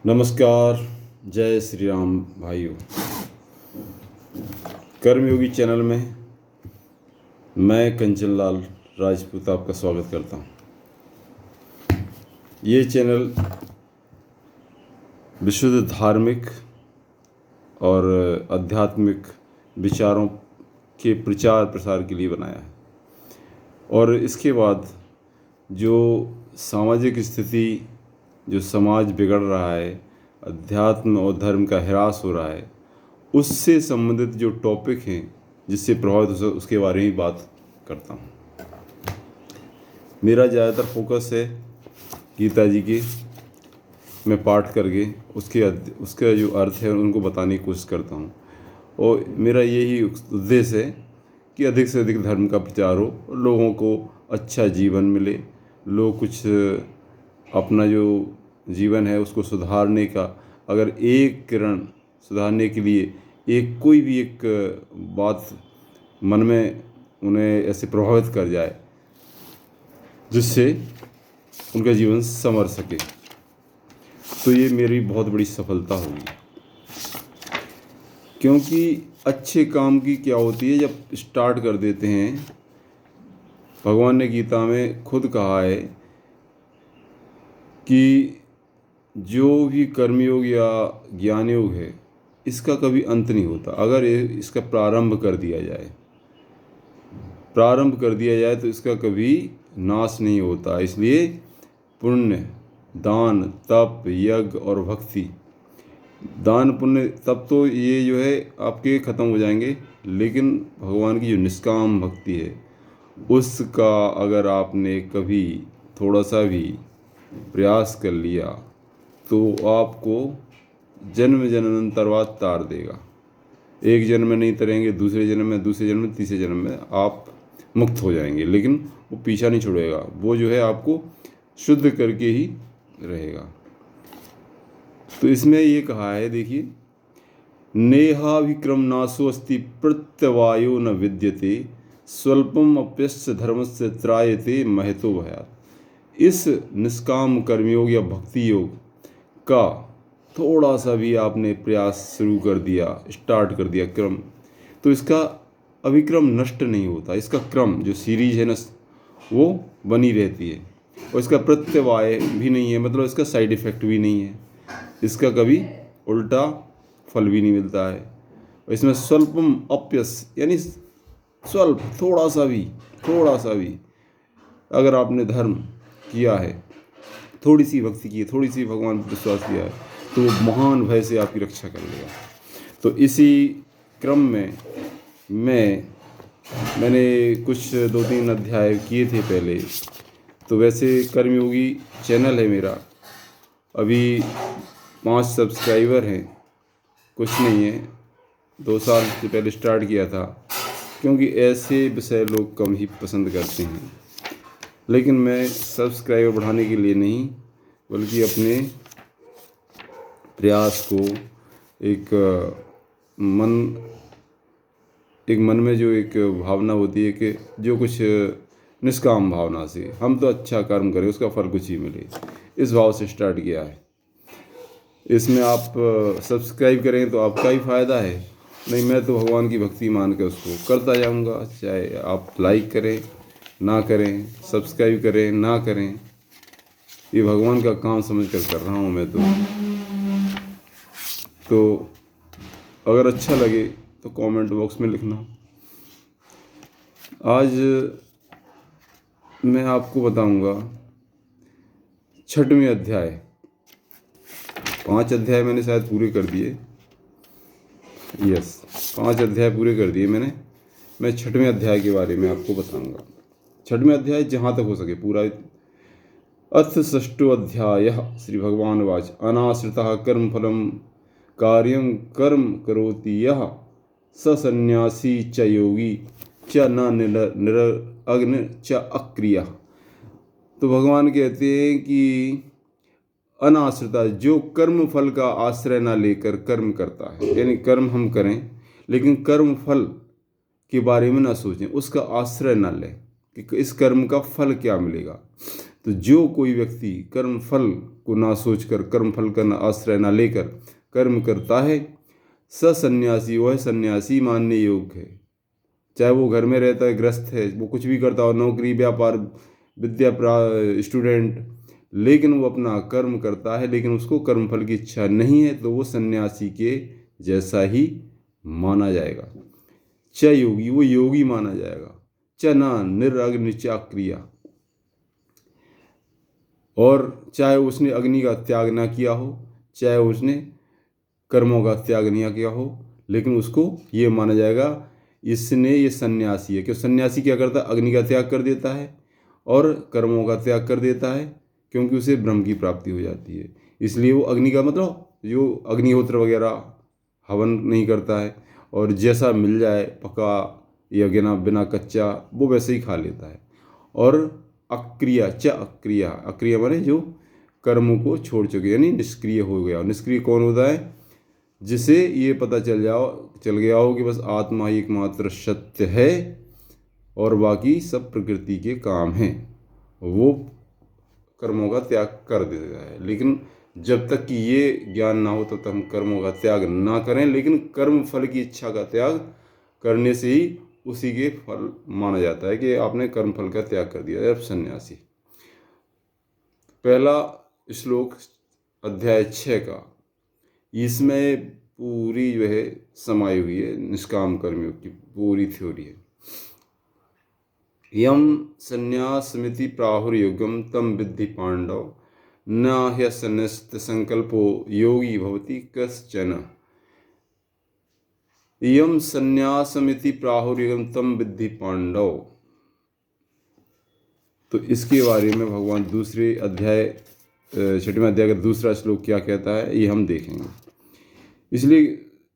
नमस्कार। जय श्री राम भाइयों। कर्मयोगी चैनल में मैं कंचन लाल राजपूत आपका स्वागत करता हूँ। ये चैनल विशुद्ध धार्मिक और आध्यात्मिक विचारों के प्रचार प्रसार के लिए बनाया है और इसके बाद जो सामाजिक स्थिति, जो समाज बिगड़ रहा है, अध्यात्म और धर्म का ह्रास हो रहा है, उससे संबंधित जो टॉपिक हैं जिससे प्रभावित हो उसके बारे में बात करता हूँ। मेरा ज़्यादातर फोकस है गीता जी के, मैं पाठ करके उसका जो अर्थ है उनको बताने की कोशिश करता हूँ और मेरा यही उद्देश्य है कि अधिक से अधिक धर्म का प्रचार हो, लोगों को अच्छा जीवन मिले, लोग कुछ अपना जो जीवन है उसको सुधारने का, अगर एक किरण सुधारने के लिए कोई भी एक बात मन में उन्हें ऐसे प्रभावित कर जाए जिससे उनका जीवन संवर सके, तो ये मेरी बहुत बड़ी सफलता होगी। क्योंकि अच्छे काम की क्या होती है, जब स्टार्ट कर देते हैं, भगवान ने गीता में खुद कहा है कि जो भी कर्मयोग या ज्ञान योग है इसका कभी अंत नहीं होता। अगर इसका प्रारंभ कर दिया जाए तो इसका कभी नाश नहीं होता। इसलिए पुण्य, दान, तप, यज्ञ और भक्ति, दान पुण्य तब तो ये जो है आपके ख़त्म हो जाएंगे, लेकिन भगवान की जो निष्काम भक्ति है उसका अगर आपने कभी थोड़ा सा भी प्रयास कर लिया तो आपको जन्म जन्मांतरवाद तार देगा। एक जन्म में नहीं तरेंगे, दूसरे जन्म में, तीसरे जन्म में आप मुक्त हो जाएंगे, लेकिन वो पीछा नहीं छोड़ेगा, वो जो है आपको शुद्ध करके ही रहेगा। तो इसमें ये कहा है, देखिए, नेहाभिक्रम नाशो अस्ति प्रत्यवायो न विद्यते स्वल्पम अप्यस्य धर्मस्य त्रायते महतो भयात्। इस निष्काम कर्मयोग या भक्ति योग का थोड़ा सा भी आपने प्रयास शुरू कर दिया, स्टार्ट कर दिया क्रम, तो इसका अभिक्रम नष्ट नहीं होता। इसका क्रम जो सीरीज है ना वो बनी रहती है और इसका प्रत्यवाय भी नहीं है, मतलब इसका साइड इफ़ेक्ट भी नहीं है, इसका कभी उल्टा फल भी नहीं मिलता है। और इसमें स्वल्पम अप्यस यानी स्वल्प, थोड़ा सा भी अगर आपने धर्म किया है, थोड़ी सी भक्ति की है, थोड़ी सी भगवान पर विश्वास किया है, तो वो महान भय से आपकी रक्षा कर लेगा। तो इसी क्रम में मैंने कुछ 2-3 अध्याय किए थे पहले। तो वैसे कर्मयोगी चैनल है मेरा, अभी 5 सब्सक्राइबर हैं, कुछ नहीं है, 2 साल से पहले स्टार्ट किया था, क्योंकि ऐसे विषय लोग कम ही पसंद करते हैं। लेकिन मैं सब्सक्राइबर बढ़ाने के लिए नहीं, बल्कि अपने प्रयास को एक मन में जो एक भावना होती है कि जो कुछ निष्काम भावना से हम तो अच्छा कर्म करें, उसका फल कुछ ही मिले, इस भाव से स्टार्ट किया है। इसमें आप सब्सक्राइब करें तो आपका ही फ़ायदा है, नहीं मैं तो भगवान की भक्ति मान कर उसको करता जाऊंगा। चाहे आप लाइक करें ना करें, सब्सक्राइब करें ना करें, ये भगवान का काम समझ कर रहा हूँ मैं तो अगर अच्छा लगे तो कमेंट बॉक्स में लिखना। आज मैं आपको बताऊंगा 6वें अध्याय। 5 अध्याय मैंने शायद पूरे कर दिए, 5 अध्याय पूरे कर दिए मैंने। मैं 6वें अध्याय के बारे में आपको बताऊंगा। 6वें अध्याय जहाँ तक हो सके पूरा। अथ 6ठो अध्याय श्री भगवान वाच अनाश्रितः कर्म फलम कार्यं कर्म करोति यः स सन्यासी च योगी च न निरग्न च अक्रियः। तो भगवान कहते हैं कि अनाश्रिता, जो कर्म फल का आश्रय न लेकर कर्म करता है, यानी कर्म हम करें लेकिन कर्म फल के बारे में ना सोचें, उसका आश्रय न लें कि इस कर्म का फल क्या मिलेगा। तो जो कोई व्यक्ति कर्म फल को ना सोचकर, कर्म फल का आश्रय ना लेकर कर्म करता है, स सन्यासी, वह सन्यासी मानने योग्य है। चाहे वो घर में रहता है, गृहस्थ है, वो कुछ भी करता हो, नौकरी, व्यापार, विद्या, स्टूडेंट, लेकिन वो अपना कर्म करता है, लेकिन उसको कर्म फल की इच्छा नहीं है, तो वो सन्यासी के जैसा ही माना जाएगा। च योगी, वो योगी माना जाएगा। च न निरग्निचाक्रिया, और चाहे उसने अग्नि का त्याग ना किया हो, चाहे उसने कर्मों का त्याग नहीं किया हो, लेकिन उसको ये माना जाएगा इसने, ये सन्यासी है। क्यों? सन्यासी क्या करता है? अग्नि का त्याग कर देता है और कर्मों का त्याग कर देता है, क्योंकि उसे ब्रह्म की प्राप्ति हो जाती है। इसलिए वो अग्नि का मतलब जो अग्निहोत्र वगैरह हवन नहीं करता है, और जैसा मिल जाए पका या बिना कच्चा वो वैसे ही खा लेता है। और अक्रिया, च अक्रिया, अक्रिया माने जो कर्म को छोड़ चुके, यानी निष्क्रिय हो गया। निष्क्रिय कौन होता है? जिसे ये पता चल गया हो कि बस आत्मा ही एकमात्र सत्य है और बाकी सब प्रकृति के काम हैं, वो कर्मों का त्याग कर देता है। लेकिन जब तक कि ये ज्ञान ना हो तब तक हम कर्मों का त्याग ना करें, लेकिन कर्म फल की इच्छा का त्याग करने से ही उसी के फल माना जाता है कि आपने कर्म फल का त्याग कर दिया, अब सन्यासी। पहला श्लोक अध्याय 6 का, इसमें पूरी जो है समाई हुई है निष्काम कर्मयोग की पूरी थ्योरी है। यम संन्यासमिति प्राहुर्योगम तम विद्धि पांडव, न ह्यसन्यस्त संकल्पो योगी भवति कश्चन। यम संन्यासमिति प्राहुर्योगम तम विद्धि पांडव, तो इसके बारे में भगवान दूसरे अध्याय 6वें अध्याय का दूसरा श्लोक क्या कहता है, ये हम देखेंगे। इसलिए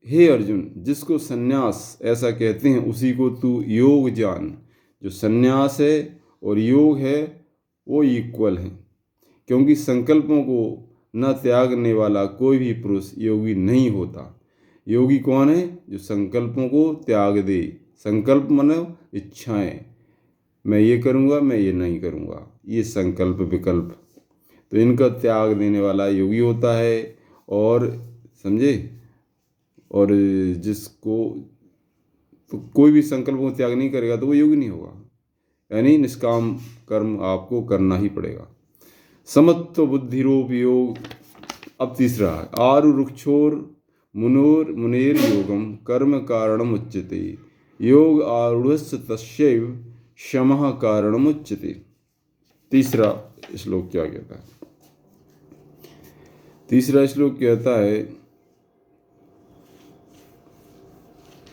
हे अर्जुन, जिसको संन्यास ऐसा कहते हैं उसी को तू योग जान। जो संन्यास है और योग है वो इक्वल हैं, क्योंकि संकल्पों को न त्यागने वाला कोई भी पुरुष योगी नहीं होता। योगी कौन है? जो संकल्पों को त्याग दे। संकल्प माने इच्छाएं, मैं ये करूँगा, मैं ये नहीं करूँगा, ये संकल्प विकल्प, तो इनका त्याग देने वाला योगी होता है। और समझे, और जिसको तो कोई भी संकल्प को त्याग नहीं करेगा तो वो योगी नहीं होगा, यानी निष्काम कर्म आपको करना ही पड़ेगा। समत्व बुद्धिरूप योग। अब तीसरा, आरुरुक्षोर मुनेर योगम कर्म कारणम उच्यते, योग आरूढ़स्य तस्यैव शमः कारणम उच्यते। तीसरा श्लोक क्या कहता है? तीसरा श्लोक कहता है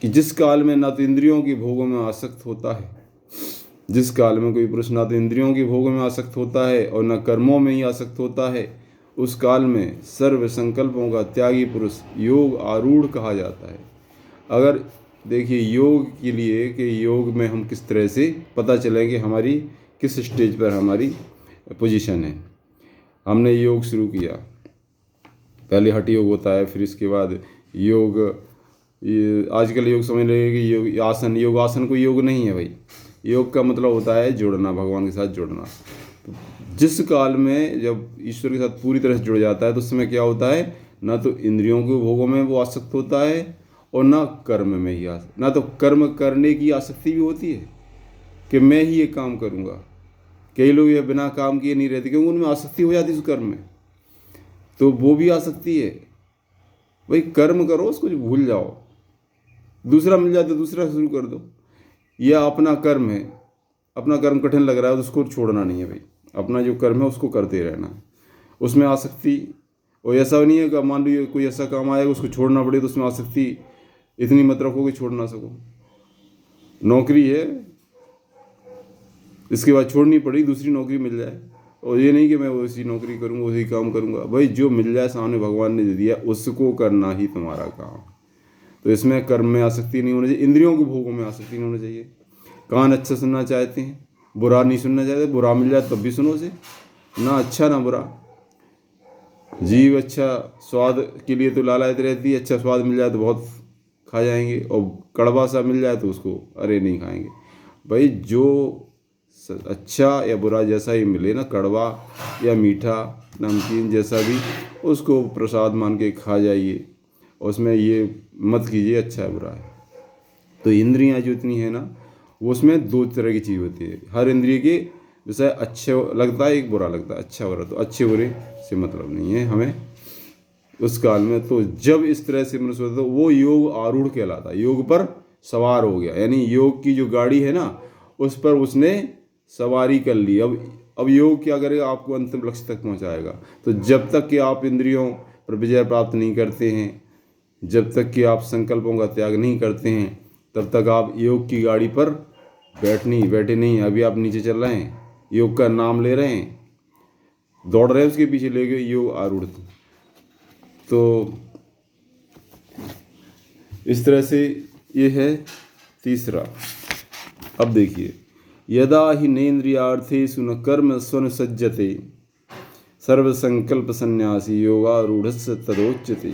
कि जिस काल में ना तो इंद्रियों की भोगों में आसक्त होता है, जिस काल में कोई पुरुष ना तो इंद्रियों की भोगों में आसक्त होता है और न कर्मों में ही आसक्त होता है, उस काल में सर्व संकल्पों का त्यागी पुरुष योग आरूढ़ कहा जाता है। अगर देखिए योग के लिए कि योग में हम किस तरह से पता चलेंगे हमारी किस स्टेज पर हमारी पोजीशन है। हमने योग शुरू किया, पहले हठ योग होता है, फिर इसके बाद योग, आजकल योग समझ लेंगे कि योग आसन, योग आसन कोई योग नहीं है भाई। योग का मतलब होता है जुड़ना, भगवान के साथ जुड़ना। तो जिस काल में जब ईश्वर के साथ पूरी तरह से जुड़ जाता है तो उस समय क्या होता है, ना तो इंद्रियों के भोगों में वो आसक्त होता है और ना कर्म में ही ना तो कर्म करने की आसक्ति भी होती है कि मैं ही ये काम करूँगा। कई लोग ये बिना काम किए नहीं रहते क्योंकि उनमें आसक्ति हो जाती है उस कर्म में, तो वो भी आसक्ति है। भाई कर्म करो, उसको भूल जाओ, दूसरा मिल जाए तो दूसरा शुरू कर दो। यह अपना कर्म है, अपना कर्म कठिन लग रहा है तो उसको छोड़ना नहीं है भाई, अपना जो कर्म है उसको करते रहना है। उसमें आसक्ति, और ऐसा नहीं है कि मान लीजिए कोई ऐसा काम आएगा उसको छोड़ना पड़े तो उसमें आसक्ति इतनी मत रखो कि छोड़ ना सको। नौकरी है, इसके बाद छोड़नी पड़ी, दूसरी नौकरी मिल जाए, और ये नहीं कि मैं वैसी नौकरी करूँगा, वही काम करूँगा। भाई जो मिल जाए सामने भगवान ने दे दिया उसको करना ही तुम्हारा काम। तो इसमें कर्म में आसक्ति नहीं होनी चाहिए, इंद्रियों के भोगों में आसक्ति नहीं होनी चाहिए। कान अच्छा सुनना चाहते हैं, बुरा नहीं सुनना चाहते, बुरा मिल जाए तब भी सुनो से, ना अच्छा ना बुरा। जीव अच्छा स्वाद के लिए तो लालायत रहती है, अच्छा स्वाद मिल जाए तो बहुत खा जाएंगे, और कड़वा सा मिल जाए तो उसको अरे नहीं खाएंगे। भाई जो अच्छा या बुरा जैसा ही मिले ना, कड़वा या मीठा नमकीन जैसा भी, उसको प्रसाद मान के खा जाइए। उसमें ये मत कीजिए अच्छा है बुरा है। तो इंद्रियां जो इतनी है ना, वो उसमें दो तरह की चीज़ होती है। हर इंद्रिय के जैसे अच्छे लगता है, एक बुरा लगता है, अच्छा बुरा। तो अच्छे बुरे से मतलब नहीं है हमें उस काल में। तो जब इस तरह से मनुष्य होता है तो वो योग आरूढ़ कहलाता है, योग पर सवार हो गया। यानी योग की जो गाड़ी है ना, उस पर उसने सवारी कर ली। अब योग क्या करेगा, आपको अंतिम लक्ष्य तक पहुंचाएगा। तो जब तक कि आप इंद्रियों पर विजय प्राप्त नहीं करते हैं, जब तक कि आप संकल्पों का त्याग नहीं करते हैं, तब तक आप योग की गाड़ी पर बैठे नहीं। अभी आप नीचे चल रहे हैं, योग का नाम ले रहे हैं, दौड़ रहे हैं उसके पीछे ले गए योग आरूढ़। तो इस तरह से ये है तीसरा। अब देखिए, यदा ही नेन्द्रियार्थेषु न कर्म स्वनुसज्जते सर्वसंकल्प संन्यासी योगारूढ़स्य तदोच्यते।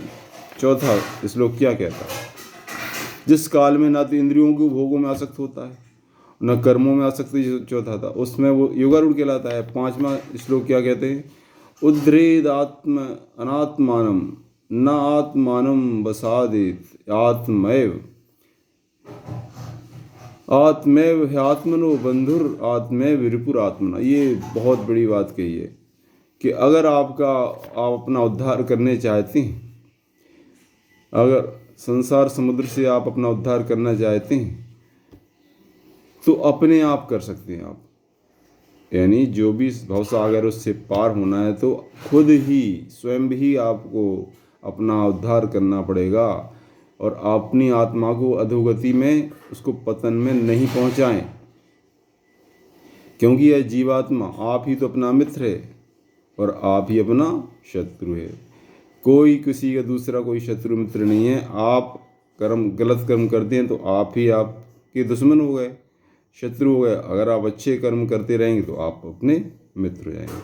चौथा श्लोक क्या कहता है? जिस काल में ना तो इंद्रियों के भोगों में आसक्त होता है, न कर्मों में आसक्त, चौथा था उसमें वो योगारूढ़ कहलाता है। पांचवा श्लोक क्या कहते हैं? उद्रेदात्म अनात्मानम न आत्मानम वसादेत आत्मैव आत्मैव ह्यात्मनो बंधुर आत्मैव रिपुरात्मना। ये बहुत बड़ी बात कही है कि अगर आप अपना उद्धार करने चाहते हैं, अगर संसार समुद्र से आप अपना उद्धार करना चाहते हैं, तो अपने आप कर सकते हैं आप। यानी जो भी भवसागर उससे पार होना है तो खुद ही स्वयं ही आपको अपना उद्धार करना पड़ेगा, और अपनी आत्मा को अधोगति में, उसको पतन में नहीं पहुंचाएं। क्योंकि यह जीवात्मा आप ही तो अपना मित्र है और आप ही अपना शत्रु है। कोई किसी का दूसरा कोई शत्रु मित्र नहीं है। आप गलत कर्म करते हैं तो आप ही आपके दुश्मन हो गए, शत्रु हो गए। अगर आप अच्छे कर्म करते रहेंगे तो आप अपने मित्र हो जाएंगे।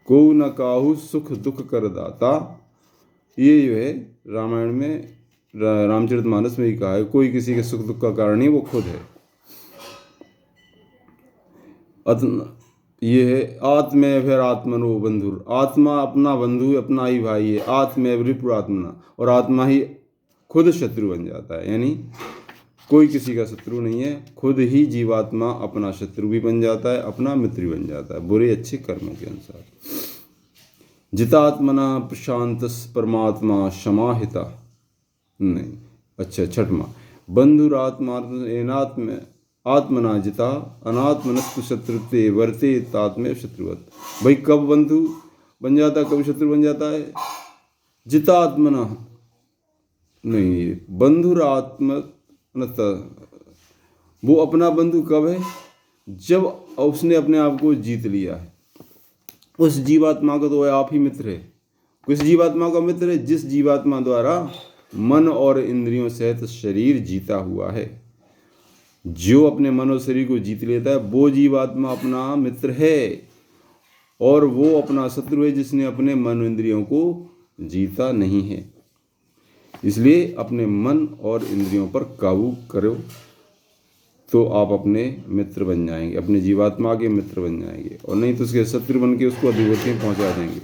को न काहू सुख दुख कर दाता, ये जो है रामायण में, रामचरितमानस में ही कहा है, कोई किसी के सुख दुख का कारण नहीं, वो खुद है। ये है आत्मैव आत्मनो बंधुर, आत्मा अपना बंधु, अपना ही भाई है। आत्मैव रिपुरात्मना, और आत्मा ही खुद शत्रु बन जाता है। यानी कोई किसी का शत्रु नहीं है, खुद ही जीवात्मा अपना शत्रु भी बन जाता है, अपना मित्र भी बन जाता है, बुरे अच्छे कर्मों के अनुसार। जितात्मना प्रशांतस परमात्मा समाहिता, नहीं, अच्छा छठवां, बंधुरात्मा एनात्म आत्मना जिता अनात्मनस्तु शत्रुत्वे वर्ते तात्म्य शत्रुवत। भाई कब बंधु बन जाता है, कब शत्रु बन जाता है? जितात्मना नहीं, बंधुरात्म, वो अपना बंधु कब है? जब उसने अपने आप को जीत लिया है। उस जीवात्मा का तो आप ही मित्र है। किस जीवात्मा का मित्र है? जिस जीवात्मा द्वारा मन और इंद्रियों सहित शरीर जीता हुआ है। जो अपने मन और शरीर को जीत लेता है वो जीवात्मा अपना मित्र है, और वो अपना शत्रु है जिसने अपने मन इंद्रियों को जीता नहीं है। इसलिए अपने मन और इंद्रियों पर काबू करो तो आप अपने मित्र बन जाएंगे, अपने जीवात्मा के मित्र बन जाएंगे, और नहीं तो उसके शत्रु बन के उसको अधोगति में पहुंचा देंगे।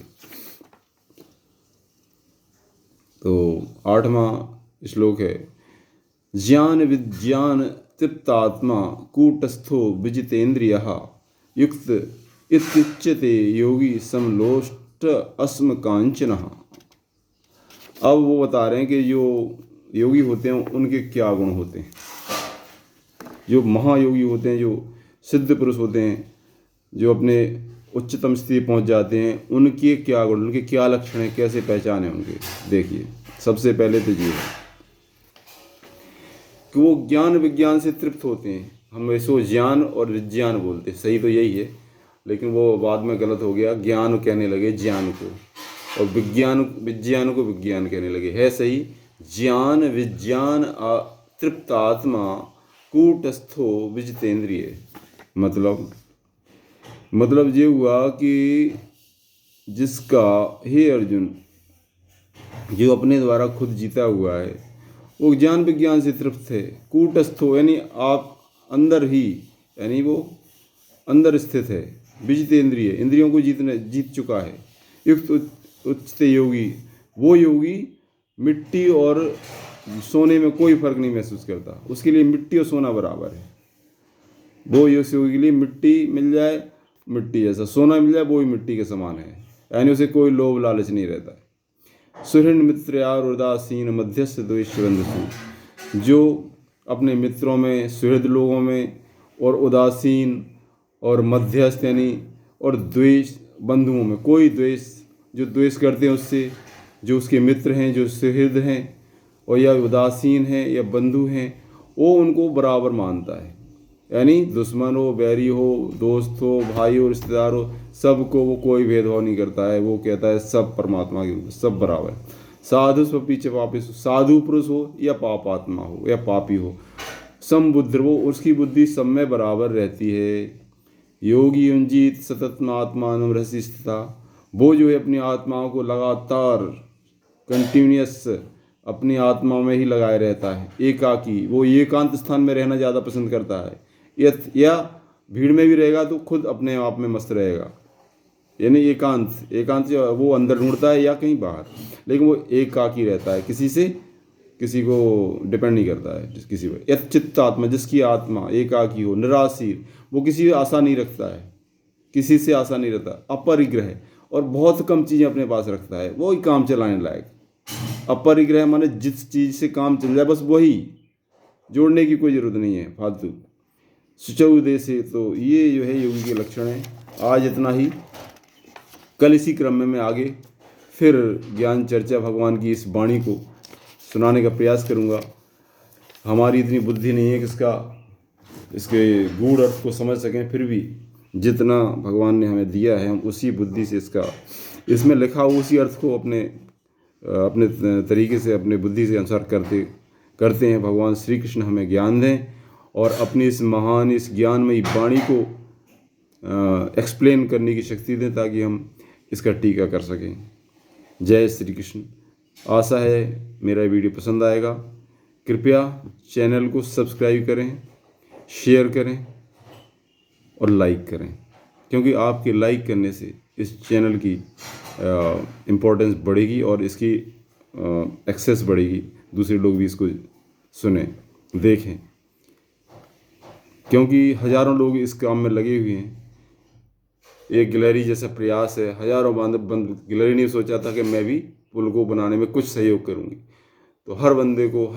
तो 8वां श्लोक है, ज्ञान विज्ञान तृप्तात्मा कूटस्थो विजितेन्द्रियः युक्त इत्युच्यते योगी समलोष्ट अस्म कांचनः। अब वो बता रहे हैं कि जो योगी होते हैं उनके क्या गुण होते हैं। जो महायोगी होते हैं, जो सिद्ध पुरुष होते हैं, जो अपने उच्चतम स्थिति पहुंच जाते हैं, उनके क्या गुण, उनके क्या लक्षण हैं, कैसे पहचान है उनके? देखिए, सबसे पहले तो ये है कि वो ज्ञान विज्ञान से तृप्त होते हैं। हम इसको ज्ञान और विज्ञान बोलते हैं, सही तो यही है, लेकिन वो बाद में गलत हो गया, ज्ञान कहने लगे ज्ञान को, और विज्ञान को विज्ञान कहने लगे। है सही, ज्ञान विज्ञान तृप्त आत्मा कूटस्थो विजितेन्द्रिय। मतलब ये हुआ कि जिसका, हे अर्जुन, जो अपने द्वारा खुद जीता हुआ है, वो ज्ञान विज्ञान से तृप्त है। कूटस्थो यानी आप अंदर ही, यानी वो अंदर स्थित है। विजितेंद्रिय, इंद्रियों को जीत चुका है। युक्त उच्चते योगी, वो योगी मिट्टी और सोने में कोई फर्क नहीं महसूस करता, उसके लिए मिट्टी और सोना बराबर है। वो योगी के लिए मिट्टी मिल जाए, मिट्टी जैसा, सोना मिल जाए वो भी मिट्टी के समान है, यानी उसे कोई लोभ लालच नहीं रहता है। सुहृद मित्र यार उदासीन मध्यस्थ द्वेष बंधु, जो अपने मित्रों में, सुहृद लोगों में और उदासीन और मध्यस्थ यानी और द्वेष बंधुओं में, कोई द्वेष, जो द्वेष करते हैं उससे, जो उसके मित्र हैं, जो सुहृद हैं और या उदासीन हैं या बंधु हैं, वो उनको बराबर मानता है। यानी दुश्मन हो, बैरी हो, दोस्त हो, भाई हो, रिश्तेदार हो, सबको वो कोई भेदभाव नहीं करता है। वो कहता है सब परमात्मा के रूप, सब बराबर है। साधु स्व पीछे पापी, साधु पुरुष हो या पापात्मा हो या पापी हो, समबुद्ध, वो उसकी बुद्धि सब में बराबर रहती है। योगी युंजीत सतत आत्मान रहस्य स्थिता, वो जो है अपनी आत्माओं को लगातार कंटिन्यूस अपनी आत्मा में ही लगाए रहता है। एकाकी, वो एकांत स्थान में रहना ज़्यादा पसंद करता है, या भीड़ में भी रहेगा तो खुद अपने आप में मस्त रहेगा। यानी एकांत वो अंदर ढूंढता है या कहीं बाहर, लेकिन वो एकाकी रहता है, किसी को डिपेंड नहीं करता है किसी पर। यत चित्त आत्मा, जिसकी आत्मा एकाकी हो, निराशीर, वो किसी से आशा नहीं रखता है, किसी से आशा नहीं रखता, अपरिग्रह, और बहुत कम चीज़ें अपने पास रखता है, वो ही काम चलाने लायक। अपरिग्रह माने जिस चीज़ से काम चल जाए बस वही, जोड़ने की कोई ज़रूरत नहीं है फालतू। सुचौदे से, तो ये जो है योगी के लक्षण हैं। आज इतना ही, कल इसी क्रम में मैं आगे फिर ज्ञान चर्चा भगवान की इस वाणी को सुनाने का प्रयास करूँगा। हमारी इतनी बुद्धि नहीं है कि इसके गूढ़ अर्थ को समझ सकें, फिर भी जितना भगवान ने हमें दिया है हम उसी बुद्धि से इसमें लिखा हुआ उसी अर्थ को अपने तरीके से, अपने बुद्धि से अनुसार करते हैं। भगवान श्री कृष्ण हमें ज्ञान दें और अपनी इस महान, इस ज्ञानमयी वाणी को एक्सप्लेन करने की शक्ति दें, ताकि हम इसका टीका कर सकें। जय श्री कृष्ण। आशा है मेरा वीडियो पसंद आएगा। कृपया चैनल को सब्सक्राइब करें, शेयर करें और लाइक करें, क्योंकि आपके लाइक करने से इस चैनल की इम्पोर्टेंस बढ़ेगी और इसकी एक्सेस बढ़ेगी, दूसरे लोग भी इसको सुने, देखें, क्योंकि हज़ारों लोग इस काम में लगे हुए हैं। एक गैलरी जैसा प्रयास है, हज़ारों बंद गैलरी ने सोचा था कि मैं भी पुल को बनाने में कुछ सहयोग करूँगी, तो हर बंदे को